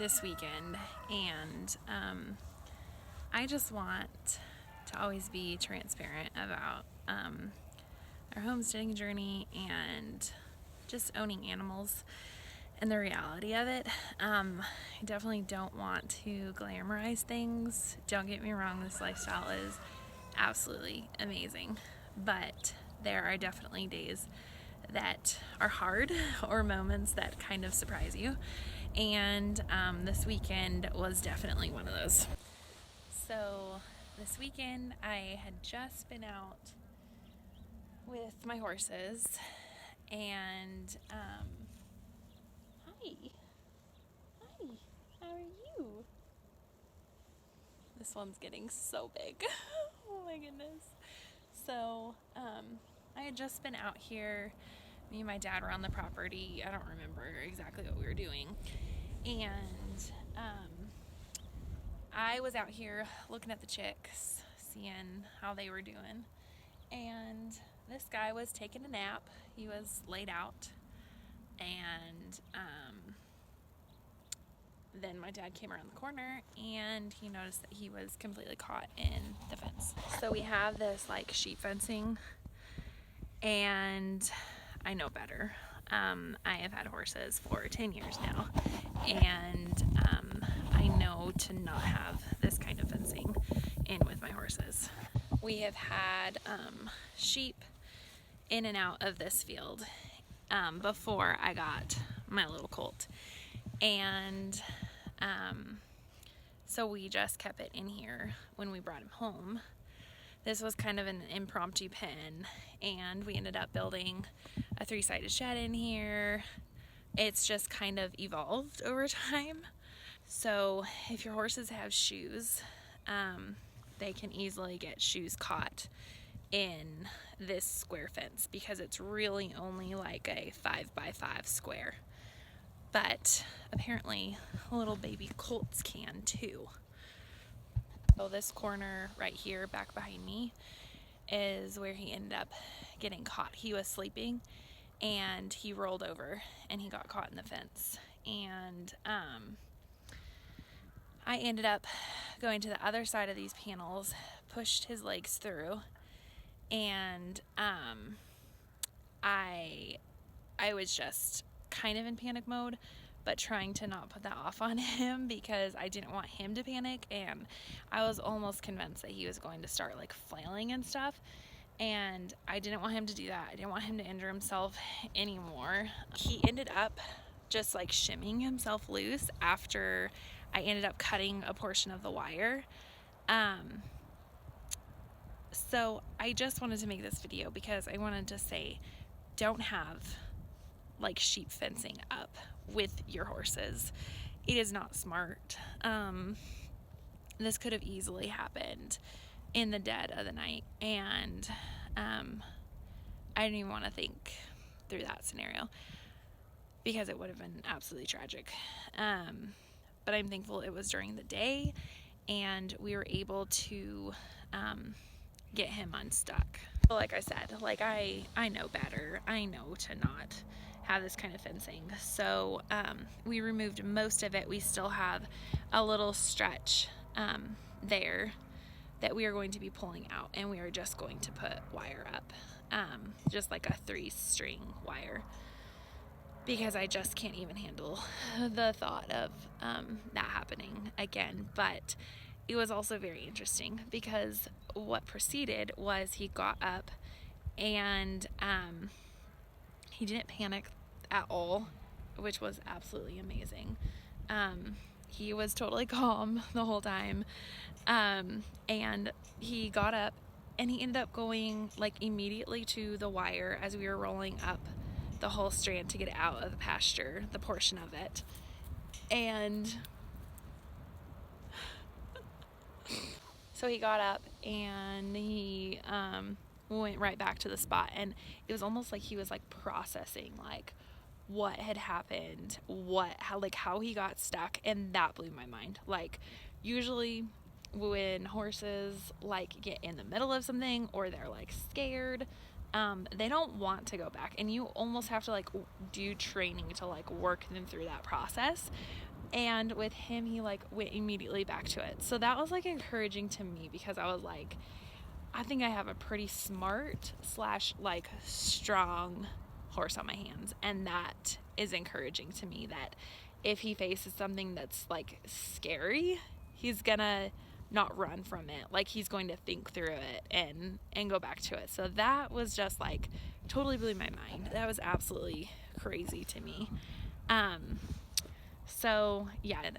this weekend, and I just want to always be transparent about our homesteading journey and just owning animals and the reality of it. I definitely don't want to glamorize things. Don't get me wrong, this lifestyle is absolutely amazing, but there are definitely days that are hard or moments that kind of surprise you, and this weekend was definitely one of those. So this weekend I had just been out with my horses, and hi, how are you? This one's getting so big. Oh my goodness. So I had just been out here. Me and my dad were on the property. I don't remember exactly what we were doing, and I was out here looking at the chicks, seeing how they were doing, and this guy was taking a nap. He was laid out, and then my dad came around the corner and he noticed that he was completely caught in the fence. So we have this like sheep fencing, and I know better. I have had horses for 10 years now, and I know to not have this kind of fencing in with my horses. We have had sheep in and out of this field before I got my little colt, and so we just kept it in here when we brought him home. This was kind of an impromptu pen, and we ended up building a 3-sided shed in here. It's just kind of evolved over time. So if your horses have shoes, they can easily get shoes caught in this square fence because it's really only like a 5x5 square. But apparently little baby colts can too. So this corner right here back behind me is where he ended up getting caught. He was sleeping and he rolled over and he got caught in the fence. And I ended up going to the other side of these panels, pushed his legs through, and I was just kind of in panic mode, but trying to not put that off on him because I didn't want him to panic, and I was almost convinced that he was going to start like flailing and stuff, and I didn't want him to do that. I didn't want him to injure himself anymore. He ended up just like shimming himself loose after I ended up cutting a portion of the wire. So I just wanted to make this video because I wanted to say, don't have like sheep fencing up with your horses. It is not smart. This could have easily happened in the dead of the night, and I didn't even want to think through that scenario because it would have been absolutely tragic. But I'm thankful it was during the day and we were able to get him unstuck. Like I said, like I know better. I know to not have this kind of fencing. So we removed most of it. We still have a little stretch there that we are going to be pulling out, and we are just going to put wire up, just like a 3-string wire, because I just can't even handle the thought of that happening again. But it was also very interesting because what proceeded was he got up and he didn't panic at all, which was absolutely amazing. He was totally calm the whole time, and he got up and he ended up going like immediately to the wire as we were rolling up the whole strand to get it out of the pasture, the portion of it. And so he got up and he went right back to the spot, and it was almost like he was like processing like what had happened, how he got stuck, and that blew my mind. Like usually when horses like get in the middle of something or they're like scared, they don't want to go back, and you almost have to like do training to like work them through that process. And with him, he like went immediately back to it. So that was like encouraging to me, because I was like, I think I have a pretty smart / like strong horse on my hands. And that is encouraging to me, that if he faces something that's like scary, he's gonna not run from it. Like, he's going to think through it and go back to it. So that was just like totally blew my mind. That was absolutely crazy to me. So yeah,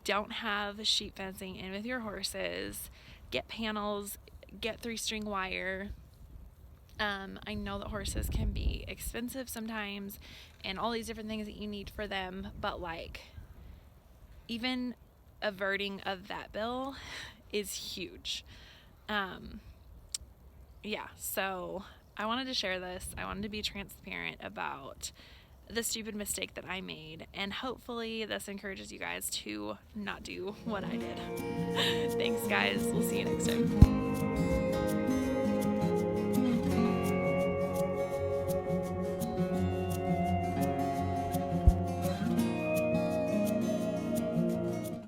don't have sheep fencing in with your horses. Get panels, get 3-string wire. I know that horses can be expensive sometimes, and all these different things that you need for them, but like, even averting of that bill is huge. Yeah, so I wanted to share this. I wanted to be transparent about the stupid mistake that I made, and hopefully this encourages you guys to not do what I did. Thanks, guys. We'll see you next time.